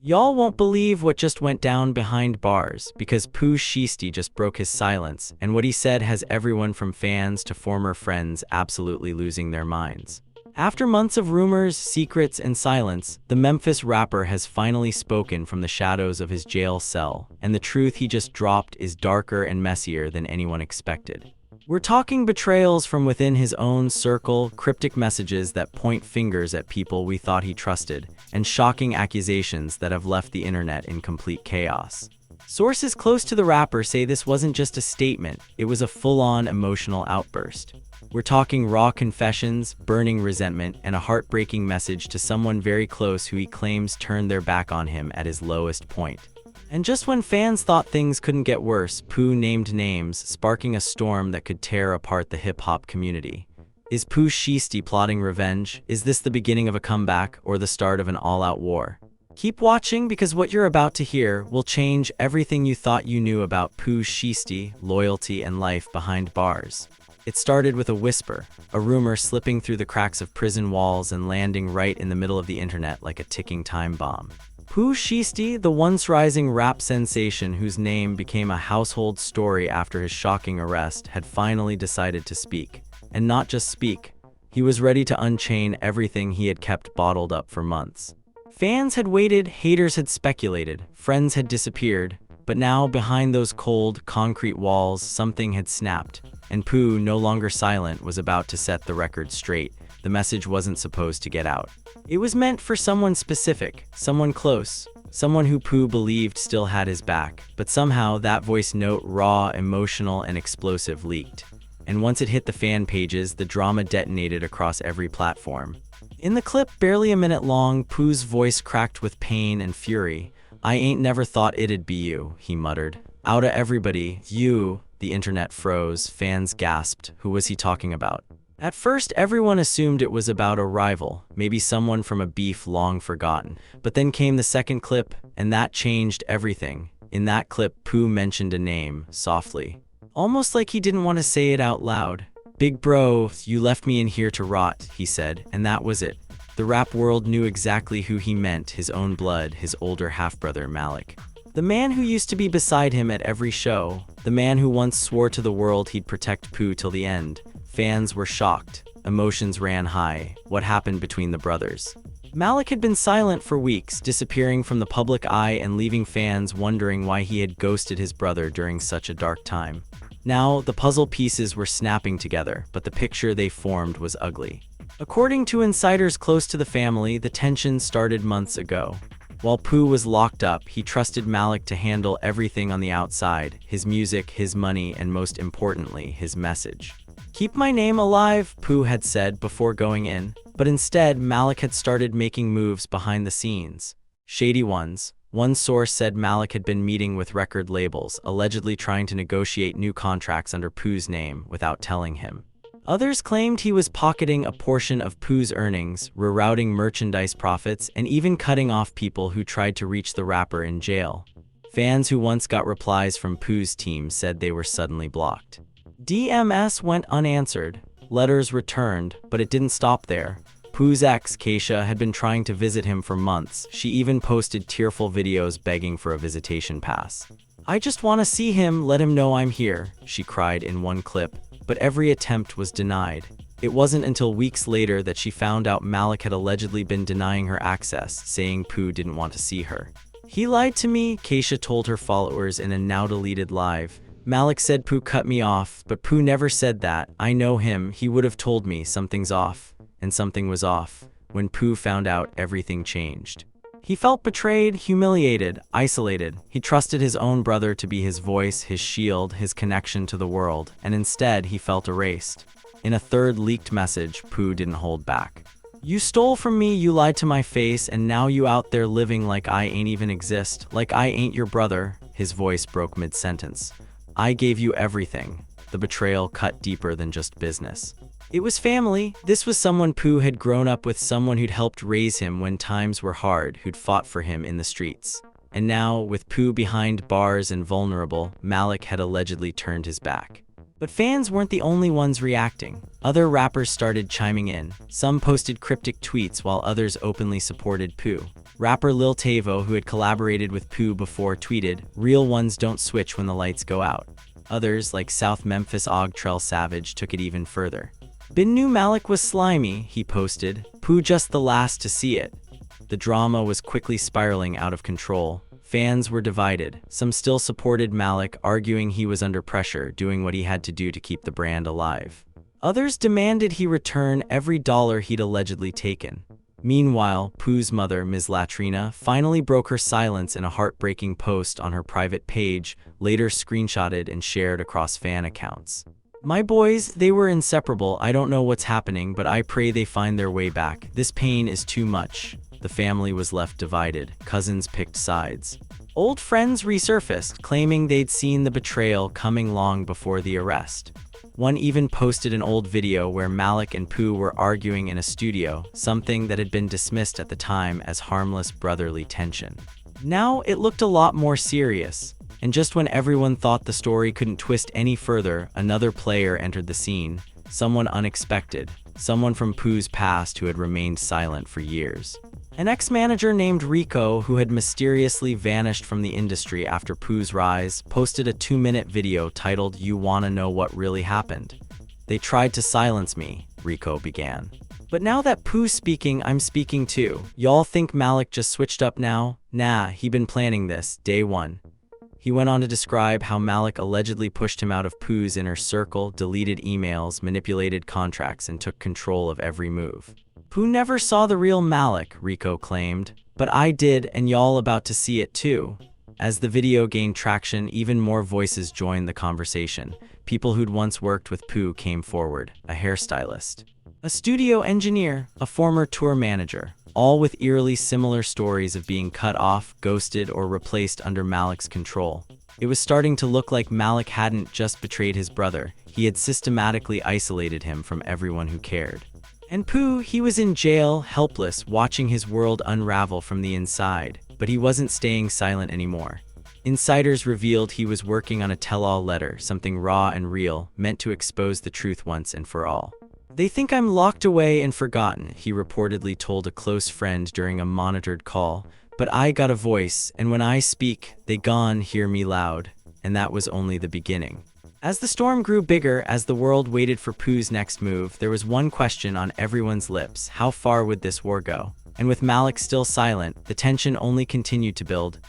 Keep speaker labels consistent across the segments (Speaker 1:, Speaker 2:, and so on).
Speaker 1: Y'all won't believe what just went down behind bars because Pooh Shiesty just broke his silence, and what he said has everyone from fans to former friends absolutely losing their minds. After months of rumors, secrets, and silence, the Memphis rapper has finally spoken from the shadows of his jail cell, and the truth he just dropped is darker and messier than anyone expected. We're talking betrayals from within his own circle, cryptic messages that point fingers at people we thought he trusted, and shocking accusations that have left the internet in complete chaos. Sources close to the rapper say this wasn't just a statement, it was a full-on emotional outburst. We're talking raw confessions, burning resentment, and a heartbreaking message to someone very close who he claims turned their back on him at his lowest point. And just when fans thought things couldn't get worse, Pooh named names, sparking a storm that could tear apart the hip-hop community. Is Pooh Shiesty plotting revenge? Is this the beginning of a comeback or the start of an all-out war? Keep watching because what you're about to hear will change everything you thought you knew about Pooh Shiesty, loyalty, and life behind bars. It started with a whisper, a rumor slipping through the cracks of prison walls and landing right in the middle of the internet like a ticking time bomb. Pooh Shiesty, the once rising rap sensation whose name became a household story after his shocking arrest, had finally decided to speak. And not just speak. He was ready to unchain everything he had kept bottled up for months. Fans had waited, haters had speculated, friends had disappeared, but now behind those cold, concrete walls, something had snapped. And Pooh, no longer silent, was about to set the record straight. The message wasn't supposed to get out. It was meant for someone specific, someone close, someone who Pooh believed still had his back. But somehow that voice note, raw, emotional, and explosive, leaked. And once it hit the fan pages, the drama detonated across every platform. In the clip, barely a minute long, Pooh's voice cracked with pain and fury. "I ain't never thought it'd be you," he muttered. "Outta everybody, you." The internet froze, fans gasped. Who was he talking about? At first, everyone assumed it was about a rival, maybe someone from a beef long forgotten. But then came the second clip, and that changed everything. In that clip, Pooh mentioned a name, softly. Almost like he didn't want to say it out loud. "Big bro, you left me in here to rot," he said, and that was it. The rap world knew exactly who he meant, his own blood, his older half-brother Malik. The man who used to be beside him at every show. The man who once swore to the world he'd protect Pooh till the end. Fans were shocked. Emotions ran high. What happened between the brothers? Malik had been silent for weeks, disappearing from the public eye and leaving fans wondering why he had ghosted his brother during such a dark time. Now, the puzzle pieces were snapping together, but the picture they formed was ugly. According to insiders close to the family, the tension started months ago. While Pooh was locked up, he trusted Malik to handle everything on the outside, his music, his money, and most importantly, his message. "Keep my name alive," Pooh had said before going in, but instead, Malik had started making moves behind the scenes. Shady ones. One source said Malik had been meeting with record labels, allegedly trying to negotiate new contracts under Pooh's name without telling him. Others claimed he was pocketing a portion of Pooh's earnings, rerouting merchandise profits, and even cutting off people who tried to reach the rapper in jail. Fans who once got replies from Pooh's team said they were suddenly blocked. DMs went unanswered, letters returned, but it didn't stop there. Pooh's ex, Keisha, had been trying to visit him for months. She even posted tearful videos begging for a visitation pass. "I just want to see him, let him know I'm here," she cried in one clip. But every attempt was denied. It wasn't until weeks later that she found out Malik had allegedly been denying her access, saying Pooh didn't want to see her. "He lied to me," Keisha told her followers in a now-deleted live. "Malik said Pooh cut me off, but Pooh never said that. I know him, he would have told me something's off." And something was off. When Pooh found out, everything changed. He felt betrayed, humiliated, isolated. He trusted his own brother to be his voice, his shield, his connection to the world, and instead he felt erased. In a third leaked message, Pooh didn't hold back. "You stole from me, you lied to my face, and now you out there living like I ain't even exist, like I ain't your brother." His voice broke mid-sentence. "I gave you everything." The betrayal cut deeper than just business. It was family. This was someone Pooh had grown up with, someone who'd helped raise him when times were hard, who'd fought for him in the streets. And now, with Pooh behind bars and vulnerable, Malik had allegedly turned his back. But fans weren't the only ones reacting. Other rappers started chiming in. Some posted cryptic tweets while others openly supported Pooh. Rapper Lil Tavo, who had collaborated with Pooh before, tweeted, "Real ones don't switch when the lights go out." Others, like South Memphis Og Trell Savage, took it even further. "Been knew Malik was slimy," he posted. "Pooh just the last to see it." The drama was quickly spiraling out of control. Fans were divided. Some still supported Malik, arguing he was under pressure, doing what he had to do to keep the brand alive. Others demanded he return every dollar he'd allegedly taken. Meanwhile, Pooh's mother, Ms. Latrina, finally broke her silence in a heartbreaking post on her private page, later screenshotted and shared across fan accounts. "My boys, they were inseparable. I don't know what's happening, but I pray they find their way back. This pain is too much." The family was left divided. Cousins picked sides. Old friends resurfaced, claiming they'd seen the betrayal coming long before the arrest. One even posted an old video where Malik and Pooh were arguing in a studio, something that had been dismissed at the time as harmless brotherly tension. Now it looked a lot more serious. And just when everyone thought the story couldn't twist any further, another player entered the scene. Someone unexpected. Someone from Pooh's past who had remained silent for years. An ex-manager named Rico, who had mysteriously vanished from the industry after Pooh's rise, posted a 2-minute video titled, "You Wanna Know What Really Happened?" "They tried to silence me," Rico began. "But now that Pooh's speaking, I'm speaking too. Y'all think Malik just switched up now? Nah, he been planning this, day one." He went on to describe how Malik allegedly pushed him out of Pooh's inner circle, deleted emails, manipulated contracts, and took control of every move. "Pooh never saw the real Malik," Rico claimed. "But I did, and y'all about to see it too." As the video gained traction, even more voices joined the conversation. People who'd once worked with Pooh came forward. A hairstylist, a studio engineer, a former tour manager, all with eerily similar stories of being cut off, ghosted, or replaced under Malik's control. It was starting to look like Malik hadn't just betrayed his brother, he had systematically isolated him from everyone who cared. And Pooh, he was in jail, helpless, watching his world unravel from the inside. But he wasn't staying silent anymore. Insiders revealed he was working on a tell-all letter, something raw and real, meant to expose the truth once and for all. "They think I'm locked away and forgotten," he reportedly told a close friend during a monitored call. "But I got a voice, and when I speak, they gon' hear me loud." And that was only the beginning. As the storm grew bigger, as the world waited for Pooh's next move, there was one question on everyone's lips: how far would this war go? And with Malik still silent, the tension only continued to build.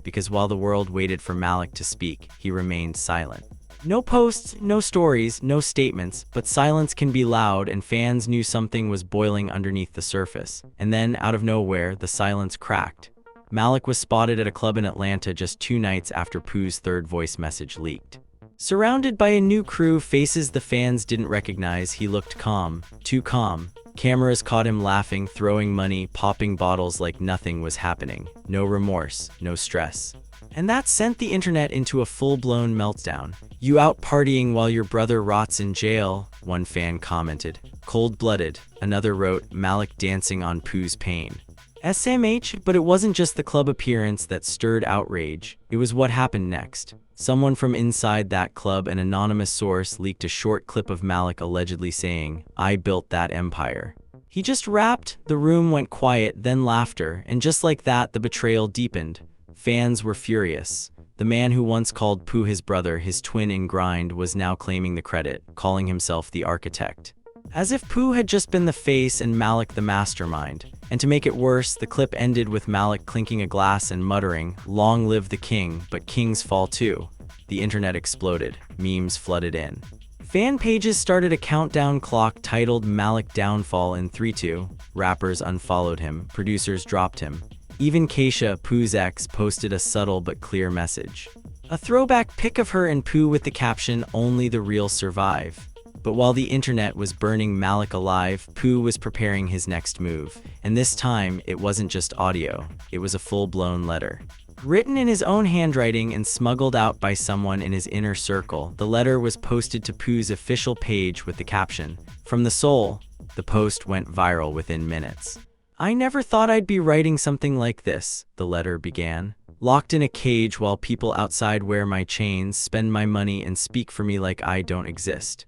Speaker 1: Because while the world waited for Malik to speak, he remained silent. No posts, no stories, no statements, but silence can be loud, and fans knew something was boiling underneath the surface. And then, out of nowhere, the silence cracked. Malik was spotted at a club in Atlanta just 2 nights after Pooh's third voice message leaked. Surrounded by a new crew, faces the fans didn't recognize, he looked calm, too calm. Cameras caught him laughing, throwing money, popping bottles like nothing was happening. No remorse, no stress. And that sent the internet into a full-blown meltdown. "You out partying while your brother rots in jail," one fan commented. "Cold-blooded," another wrote, "Malik dancing on Pooh's pain." SMH, but it wasn't just the club appearance that stirred outrage. It was what happened next. Someone from inside that club, an anonymous source, leaked a short clip of Malik allegedly saying, "I built that empire." He just rapped, the room went quiet, then laughter, and just like that, the betrayal deepened. Fans were furious. The man who once called Pooh his brother, his twin in grind, was now claiming the credit, calling himself the architect. As if Pooh had just been the face and Malik the mastermind. And to make it worse, the clip ended with Malik clinking a glass and muttering, "Long live the king, but kings fall too." The internet exploded. Memes flooded in. Fan pages started a countdown clock titled "Malik Downfall in 3-2. Rappers unfollowed him. Producers dropped him. Even Keisha, Pooh's ex, posted a subtle but clear message. A throwback pic of her and Pooh with the caption, "Only the real survive." But while the internet was burning Malik alive, Pooh was preparing his next move. And this time, it wasn't just audio. It was a full-blown letter. Written in his own handwriting and smuggled out by someone in his inner circle, the letter was posted to Pooh's official page with the caption, "From the soul." The post went viral within minutes. "I never thought I'd be writing something like this," the letter began. "Locked in a cage while people outside wear my chains, spend my money, and speak for me like I don't exist."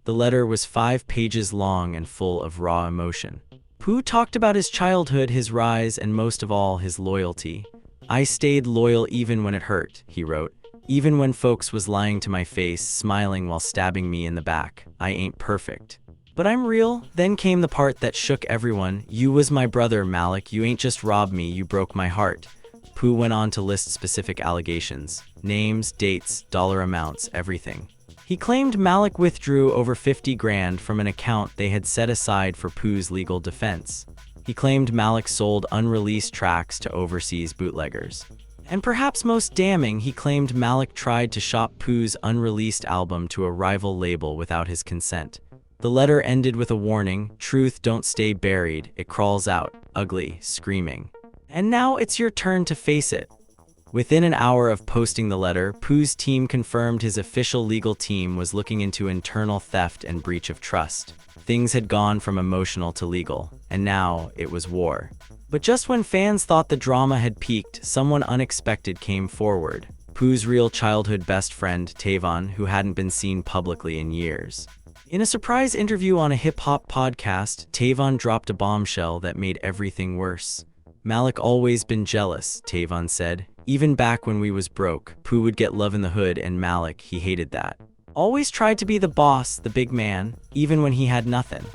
Speaker 1: The letter was 5 pages long and full of raw emotion. Pooh talked about his childhood, his rise, and most of all, his loyalty. "I stayed loyal even when it hurt," he wrote. "Even when folks was lying to my face, smiling while stabbing me in the back. I ain't perfect, but I'm real." Then came the part that shook everyone. "You was my brother, Malik. You ain't just robbed me, you broke my heart." Pooh went on to list specific allegations. Names, dates, dollar amounts, everything. He claimed Malik withdrew over 50 grand from an account they had set aside for Pooh's legal defense. He claimed Malik sold unreleased tracks to overseas bootleggers. And perhaps most damning, he claimed Malik tried to shop Pooh's unreleased album to a rival label without his consent. The letter ended with a warning: "Truth don't stay buried, it crawls out, ugly, screaming. And now it's your turn to face it." Within an hour of posting the letter, Pooh's team confirmed his official legal team was looking into internal theft and breach of trust. Things had gone from emotional to legal, and now it was war. But just when fans thought the drama had peaked, someone unexpected came forward. Pooh's real childhood best friend, Tavon, who hadn't been seen publicly in years. In a surprise interview on a hip-hop podcast, Tavon dropped a bombshell that made everything worse. "Malik always been jealous," Tavon said. "Even back when we was broke, Pooh would get love in the hood, and Malik, he hated that. Always tried to be the boss, the big man, even when he had nothing."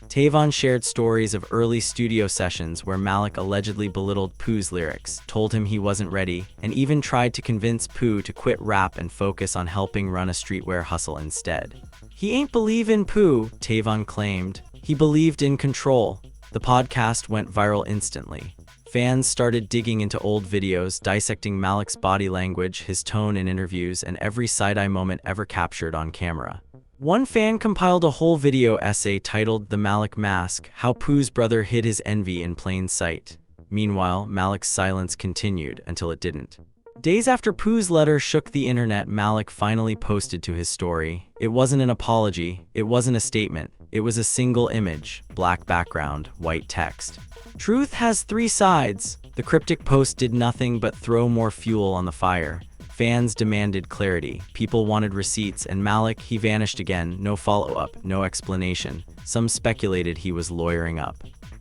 Speaker 1: Tavon shared stories of early studio sessions where Malik allegedly belittled Pooh's lyrics, told him he wasn't ready, and even tried to convince Pooh to quit rap and focus on helping run a streetwear hustle instead. "He ain't believe in Pooh," Tavon claimed. "He believed in control." The podcast went viral instantly. Fans started digging into old videos, dissecting Malik's body language, his tone in interviews, and every side-eye moment ever captured on camera. One fan compiled a whole video essay titled "The Malik Mask: How Pooh's Brother Hid His Envy in Plain Sight." Meanwhile, Malik's silence continued until it didn't. Days after Pooh's letter shook the internet, Malik finally posted to his story. It wasn't an apology, it wasn't a statement, it was a single image, black background, white text. "Truth has three sides." The cryptic post did nothing but throw more fuel on the fire. Fans demanded clarity, people wanted receipts, and Malik, he vanished again, no follow-up, no explanation. Some speculated he was lawyering up.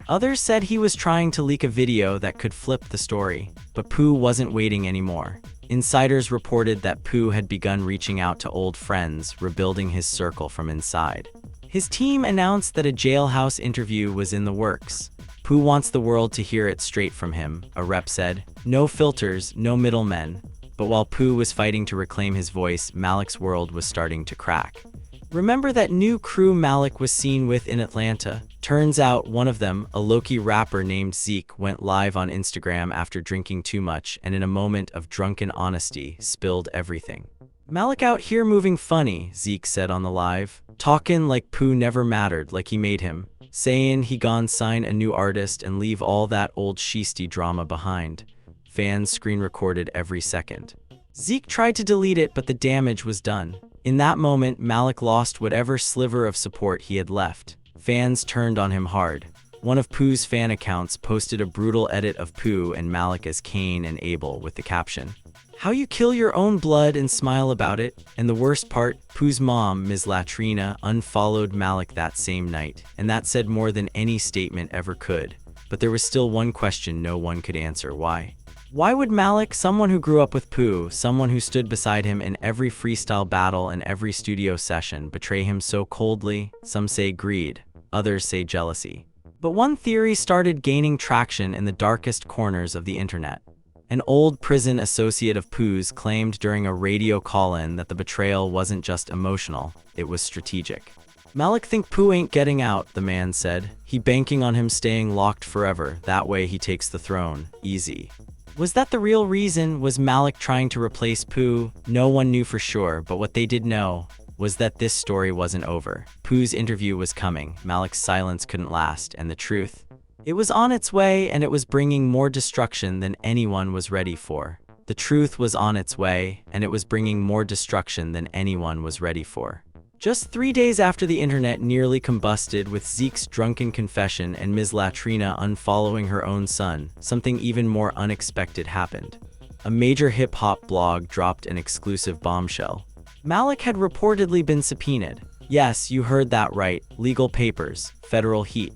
Speaker 1: Others said he was trying to leak a video that could flip the story. But Pooh wasn't waiting anymore. Insiders reported that Pooh had begun reaching out to old friends, rebuilding his circle from inside. His team announced that a jailhouse interview was in the works. "Pooh wants the world to hear it straight from him," a rep said. "No filters, no middlemen." But while Pooh was fighting to reclaim his voice, Malik's world was starting to crack. Remember that new crew Malik was seen with in Atlanta? Turns out one of them, a low-key rapper named Zeke, went live on Instagram after drinking too much and in a moment of drunken honesty, spilled everything. "Malik out here moving funny," Zeke said on the live. "Talkin' like Pooh never mattered, like he made him. Sayin' he gone sign a new artist and leave all that old Shiesty drama behind." Fans screen-recorded every second. Zeke tried to delete it, but the damage was done. In that moment, Malik lost whatever sliver of support he had left. Fans turned on him hard. One of Pooh's fan accounts posted a brutal edit of Pooh and Malik as Cain and Abel with the caption, "How you kill your own blood and smile about it." And the worst part, Pooh's mom, Ms. Latrina, unfollowed Malik that same night, and that said more than any statement ever could. But there was still one question no one could answer: why? Why would Malik, someone who grew up with Pooh, someone who stood beside him in every freestyle battle and every studio session, betray him so coldly? Some say greed, others say jealousy. But one theory started gaining traction in the darkest corners of the internet. An old prison associate of Pooh's claimed during a radio call-in that the betrayal wasn't just emotional, it was strategic. "Malik think Pooh ain't getting out," the man said. "He banking on him staying locked forever, that way he takes the throne, easy." Was that the real reason? Was Malik trying to replace Pooh? No one knew for sure, but what they did know was that this story wasn't over. Pooh's interview was coming, Malik's silence couldn't last, and the truth, it was on its way, and it was bringing more destruction than anyone was ready for. The truth was on its way, and it was bringing more destruction than anyone was ready for. Just 3 days after the internet nearly combusted with Zeke's drunken confession and Ms. Latrina unfollowing her own son, something even more unexpected happened. A major hip-hop blog dropped an exclusive bombshell. Malik had reportedly been subpoenaed. Yes, you heard that right, legal papers, federal heat.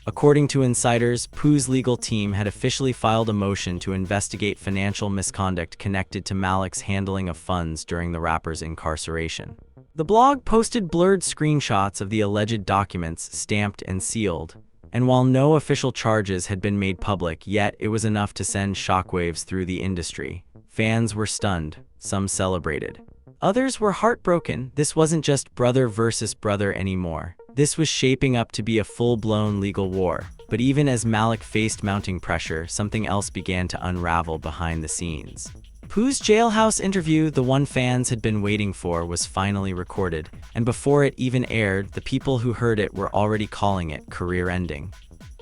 Speaker 1: According to insiders, Pooh's legal team had officially filed a motion to investigate financial misconduct connected to Malik's handling of funds during the rapper's incarceration. The blog posted blurred screenshots of the alleged documents, stamped and sealed. And while no official charges had been made public yet, it was enough to send shockwaves through the industry. Fans were stunned, some celebrated. Others were heartbroken. This wasn't just brother versus brother anymore. This was shaping up to be a full-blown legal war. But even as Malik faced mounting pressure, something else began to unravel behind the scenes. Pooh's jailhouse interview, the one fans had been waiting for, was finally recorded, and before it even aired, the people who heard it were already calling it career-ending.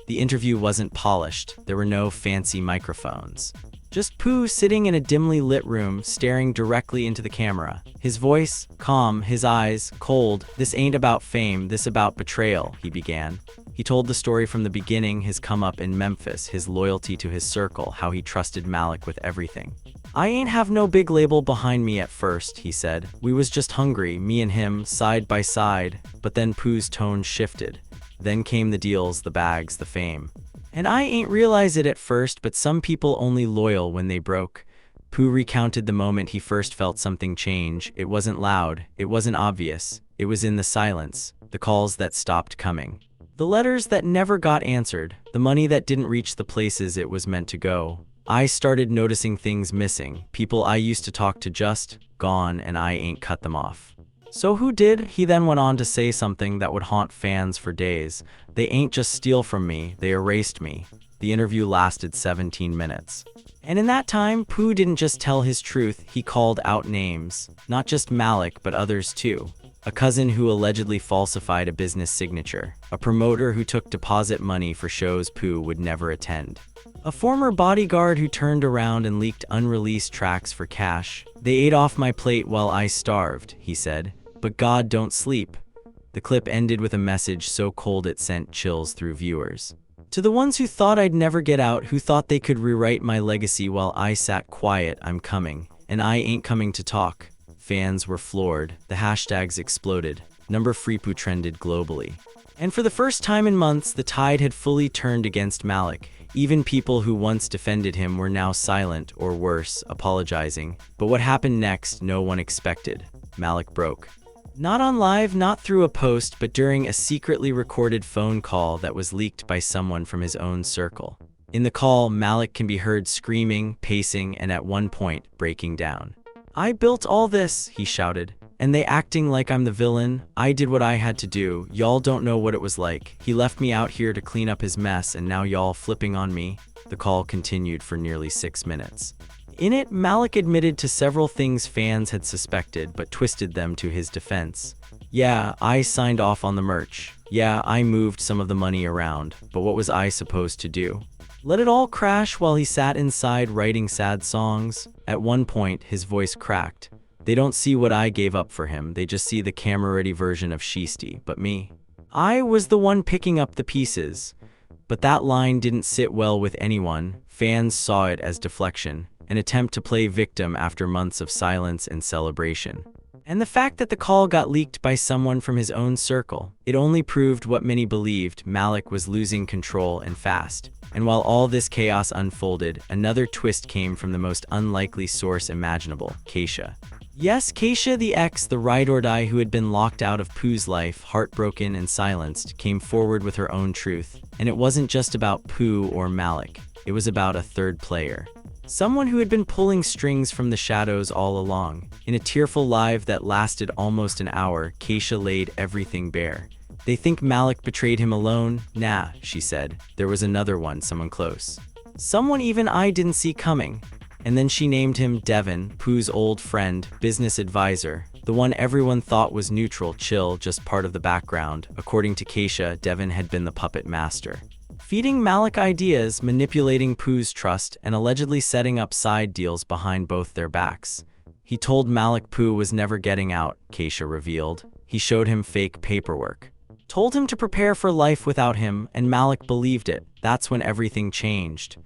Speaker 1: The interview wasn't polished. There were no fancy microphones. Just Pooh sitting in a dimly lit room, staring directly into the camera. His voice, calm, his eyes, cold. "This ain't about fame, this about betrayal," he began. He told the story from the beginning, his come-up in Memphis, his loyalty to his circle, how he trusted Malik with everything. "I ain't have no big label behind me at first," he said. "We was just hungry, me and him, side by side." But then Pooh's tone shifted. Then came the deals, the bags, the fame. "And I ain't realize it at first, but some people only loyal when they broke." Pooh recounted the moment he first felt something change. It wasn't loud, it wasn't obvious. It was in the silence, the calls that stopped coming. The letters that never got answered, the money that didn't reach the places it was meant to go. "I started noticing things missing. People I used to talk to just gone, and I ain't cut them off." "So who did?" He then went on to say something that would haunt fans for days. "They ain't just steal from me, they erased me." The interview lasted 17 minutes. And in that time, Pooh didn't just tell his truth, he called out names. Not just Malik, but others too. A cousin who allegedly falsified a business signature. A promoter who took deposit money for shows Pooh would never attend. A former bodyguard who turned around and leaked unreleased tracks for cash. "They ate off my plate while I starved," he said. "But God don't sleep." The clip ended with a message so cold it sent chills through viewers. "To the ones who thought I'd never get out, who thought they could rewrite my legacy while I sat quiet, I'm coming. And I ain't coming to talk." Fans were floored. The hashtags exploded. #FreePooh trended globally. And for the first time in months, the tide had fully turned against Malik. Even people who once defended him were now silent, or worse, apologizing. But what happened next, no one expected. Malik broke. Not on live, not through a post, but during a secretly recorded phone call that was leaked by someone from his own circle. In the call, Malik can be heard screaming, pacing, and at one point, breaking down. "I built all this," he shouted, "and they acting like I'm the villain. I did what I had to do. Y'all don't know what it was like. He left me out here to clean up his mess, and now y'all flipping on me." The call continued for nearly 6 minutes. In it, Malik admitted to several things fans had suspected, but twisted them to his defense. "Yeah, I signed off on the merch. Yeah, I moved some of the money around, but what was I supposed to do? Let it all crash while he sat inside writing sad songs?" At one point, his voice cracked. "They don't see what I gave up for him, they just see the camera-ready version of Shiesty, but me. I was the one picking up the pieces." But that line didn't sit well with anyone. Fans saw it as deflection. An attempt to play victim after months of silence and celebration. And the fact that the call got leaked by someone from his own circle, it only proved what many believed: Malik was losing control and fast. And while all this chaos unfolded, another twist came from the most unlikely source imaginable: Keisha. Yes, Keisha, the ex, the ride-or-die who had been locked out of Pooh's life, heartbroken and silenced, came forward with her own truth. And it wasn't just about Pooh or Malik. It was about a third player. Someone who had been pulling strings from the shadows all along. In a tearful live that lasted almost an hour, Keisha laid everything bare. "They think Malik betrayed him alone? Nah," she said. "There was another one, someone close. Someone even I didn't see coming." And then she named him Devin, Pooh's old friend, business advisor, the one everyone thought was neutral, chill, just part of the background. According to Keisha, Devin had been the puppet master, feeding Malik ideas, manipulating Pooh's trust, and allegedly setting up side deals behind both their backs. He told Malik Pooh was never getting out, Keisha revealed. He showed him fake paperwork. Told him to prepare for life without him, and Malik believed it. That's when everything changed.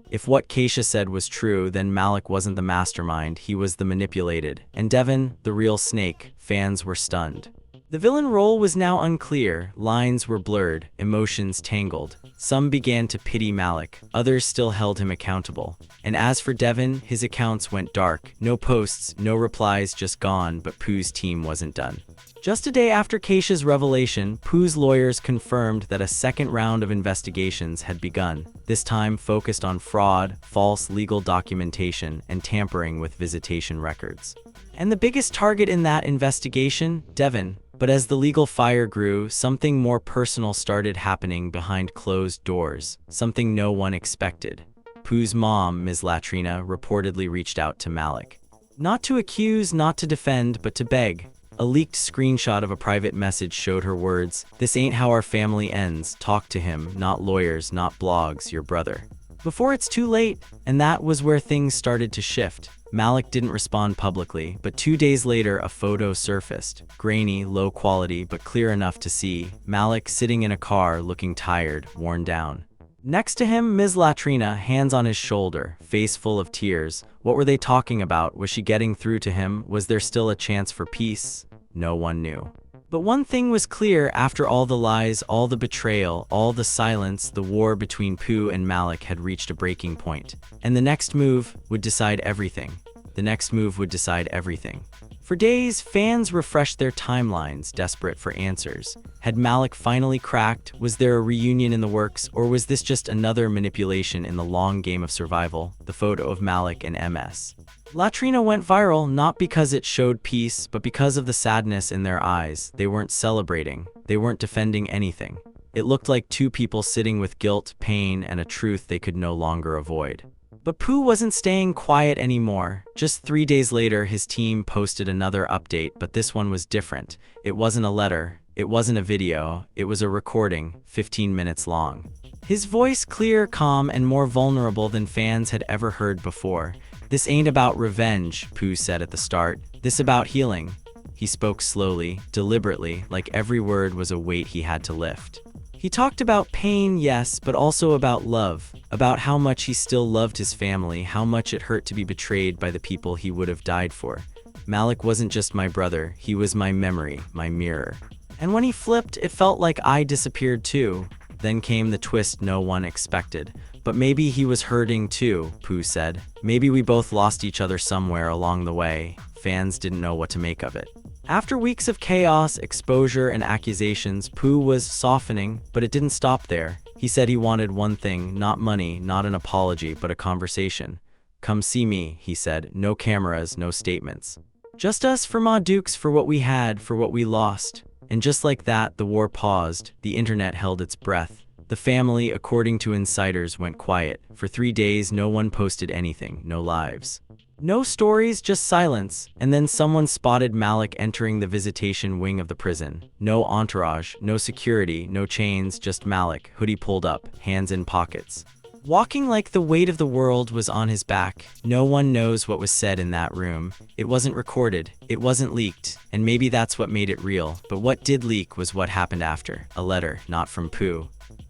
Speaker 1: If what Keisha said was true, then Malik wasn't the mastermind, he was the manipulated. And Devin, the real snake. Fans were stunned. The villain role was now unclear, lines were blurred, emotions tangled. Some began to pity Malik, others still held him accountable. And as for Devin, his accounts went dark. No posts, no replies, just gone, but Pooh's team wasn't done. Just a day after Keisha's revelation, Pooh's lawyers confirmed that a second round of investigations had begun, this time focused on fraud, false legal documentation, and tampering with visitation records. And the biggest target in that investigation? Devin. But as the legal fire grew, something more personal started happening behind closed doors, something no one expected. Pooh's mom, Ms. Latrina, reportedly reached out to Malik. Not to accuse, not to defend, but to beg. A leaked screenshot of a private message showed her words, "This ain't how our family ends. Talk to him, not lawyers, not blogs, your brother." Before it's too late, and that was where things started to shift. Malik didn't respond publicly, but 2 days later a photo surfaced. Grainy, low quality, but clear enough to see. Malik sitting in a car, looking tired, worn down. Next to him, Ms. Latrina, hands on his shoulder, face full of tears. What were they talking about? Was she getting through to him? Was there still a chance for peace? No one knew. But one thing was clear: after all the lies, all the betrayal, all the silence, the war between Pooh and Malik had reached a breaking point. And the next move would decide everything. The next move would decide everything. For days, fans refreshed their timelines, desperate for answers. Had Malik finally cracked? Was there a reunion in the works? Or was this just another manipulation in the long game of survival? The photo of Malik and MS Latrina went viral, not because it showed peace, but because of the sadness in their eyes. They weren't celebrating. They weren't defending anything. It looked like two people sitting with guilt, pain, and a truth they could no longer avoid. But Pooh wasn't staying quiet anymore. Just 3 days later, his team posted another update, but this one was different. It wasn't a letter. It wasn't a video. It was a recording, 15 minutes long. His voice clear, calm, and more vulnerable than fans had ever heard before. "This ain't about revenge," Pooh said at the start. "This about healing." He spoke slowly, deliberately, like every word was a weight he had to lift. He talked about pain, yes, but also about love, about how much he still loved his family, how much it hurt to be betrayed by the people he would have died for. Malik wasn't just my brother, he was my memory, my mirror. And when he flipped, it felt like I disappeared too. Then came the twist no one expected. "But maybe he was hurting too," Pooh said. "Maybe we both lost each other somewhere along the way." Fans didn't know what to make of it. After weeks of chaos, exposure, and accusations, Pooh was softening, but it didn't stop there. He said he wanted one thing: not money, not an apology, but a conversation. "Come see me," he said. "No cameras, no statements. Just us, for Ma Dukes, for what we had, for what we lost." And just like that, the war paused. The internet held its breath. The family, according to insiders, went quiet. For 3 days, no one posted anything, no lives. No stories, just silence. And then someone spotted Malik entering the visitation wing of the prison. No entourage, no security, no chains, just Malik, hoodie pulled up, hands in pockets. Walking like the weight of the world was on his back. No one knows what was said in that room. It wasn't recorded. It wasn't leaked. And maybe that's what made it real. But what did leak was what happened after. A letter, not from Pooh.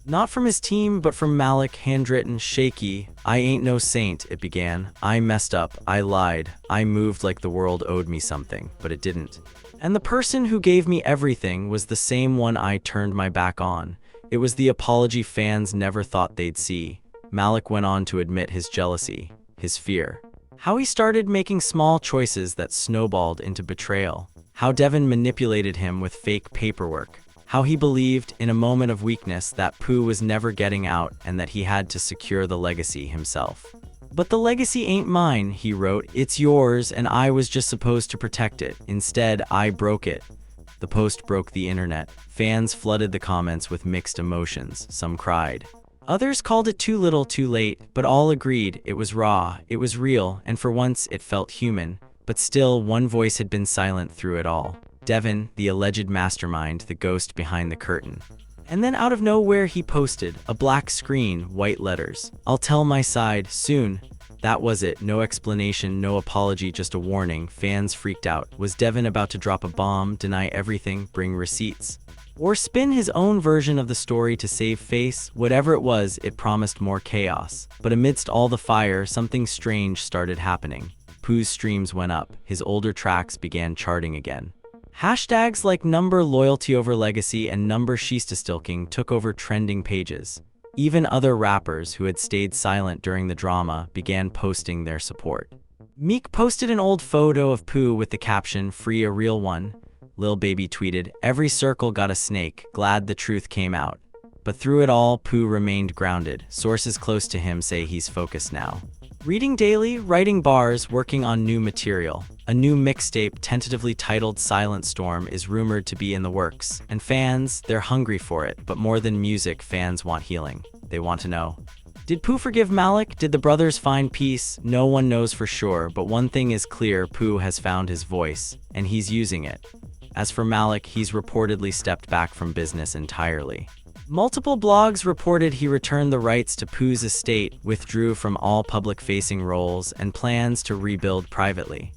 Speaker 1: Not from his team, but from Malik, handwritten, shaky. "I ain't no saint," it began. "I messed up. I lied. I moved like the world owed me something, but it didn't. And the person who gave me everything was the same one I turned my back on. It was the apology fans never thought they'd see." Malik went on to admit his jealousy, his fear. How he started making small choices that snowballed into betrayal. How Devin manipulated him with fake paperwork. How he believed, in a moment of weakness, that Pooh was never getting out and that he had to secure the legacy himself. "But the legacy ain't mine," he wrote. "It's yours, and I was just supposed to protect it. Instead, I broke it." The post broke the internet. Fans flooded the comments with mixed emotions. Some cried. Others called it too little, too late, but all agreed it was raw, it was real, and for once it felt human. But still, one voice had been silent through it all. Devin, the alleged mastermind, the ghost behind the curtain. And then out of nowhere he posted, a black screen, white letters. "I'll tell my side, soon." That was it. No explanation, no apology, just a warning. Fans freaked out. Was Devin about to drop a bomb, deny everything, bring receipts? Or spin his own version of the story to save face? Whatever it was, it promised more chaos. But amidst all the fire, something strange started happening. Pooh's streams went up. His older tracks began charting again. Hashtags like number loyalty over legacy and number Shiesty took over trending pages. Even other rappers who had stayed silent during the drama began posting their support. Meek posted an old photo of Pooh with the caption, "Free a real one." Lil Baby tweeted, "Every circle got a snake, glad the truth came out." But through it all, Pooh remained grounded. Sources close to him say he's focused now. Reading daily, writing bars, working on new material. A new mixtape tentatively titled Silent Storm is rumored to be in the works. And fans, they're hungry for it, but more than music, fans want healing. They want to know, did Pooh forgive Malik? Did the brothers find peace? No one knows for sure, but one thing is clear: Pooh has found his voice, and he's using it. As for Malik, he's reportedly stepped back from business entirely. Multiple blogs reported he returned the rights to Pooh's estate, withdrew from all public-facing roles, and plans to rebuild privately.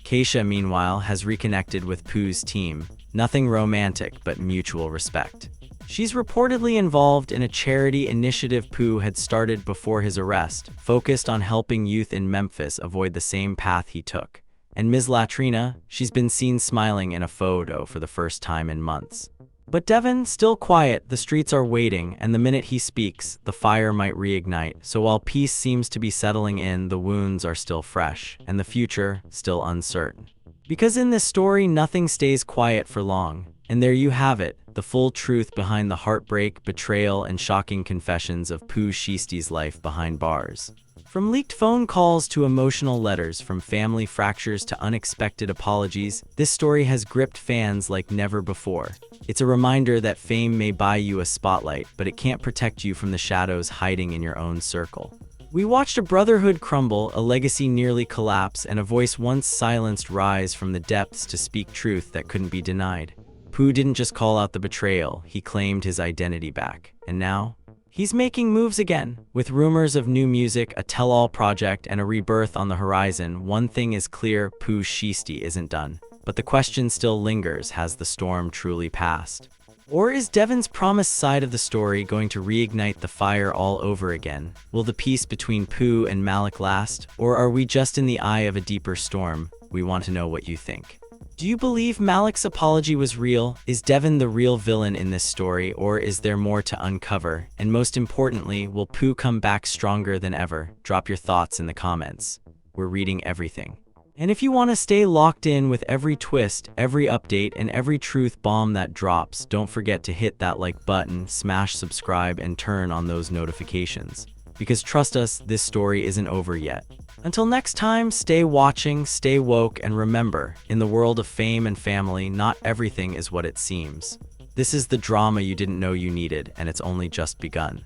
Speaker 1: Keisha, meanwhile, has reconnected with Pooh's team. Nothing romantic, but mutual respect. She's reportedly involved in a charity initiative Pooh had started before his arrest, focused on helping youth in Memphis avoid the same path he took. And Ms. Latrina, she's been seen smiling in a photo for the first time in months. But Devin, still quiet, the streets are waiting, and the minute he speaks, the fire might reignite. So while peace seems to be settling in, the wounds are still fresh, and the future still uncertain. Because in this story, nothing stays quiet for long. And there you have it, the full truth behind the heartbreak, betrayal, and shocking confessions of Pooh Shiesty's life behind bars. From leaked phone calls to emotional letters, from family fractures to unexpected apologies, this story has gripped fans like never before. It's a reminder that fame may buy you a spotlight, but it can't protect you from the shadows hiding in your own circle. We watched a brotherhood crumble, a legacy nearly collapse, and a voice once silenced rise from the depths to speak truth that couldn't be denied. Pooh didn't just call out the betrayal, he claimed his identity back. And now, he's making moves again. With rumors of new music, a tell-all project, and a rebirth on the horizon, one thing is clear: Pooh Shiesty isn't done. But the question still lingers: has the storm truly passed? Or is Devin's promised side of the story going to reignite the fire all over again? Will the peace between Pooh and Malik last? Or are we just in the eye of a deeper storm? We want to know what you think. Do you believe Malik's apology was real? Is Devin the real villain in this story, or is there more to uncover? And most importantly, will Pooh come back stronger than ever? Drop your thoughts in the comments. We're reading everything. And if you want to stay locked in with every twist, every update, and every truth bomb that drops, don't forget to hit that like button, smash subscribe, and turn on those notifications. Because trust us, this story isn't over yet. Until next time, stay watching, stay woke, and remember, in the world of fame and family, not everything is what it seems. This is the drama you didn't know you needed, and it's only just begun.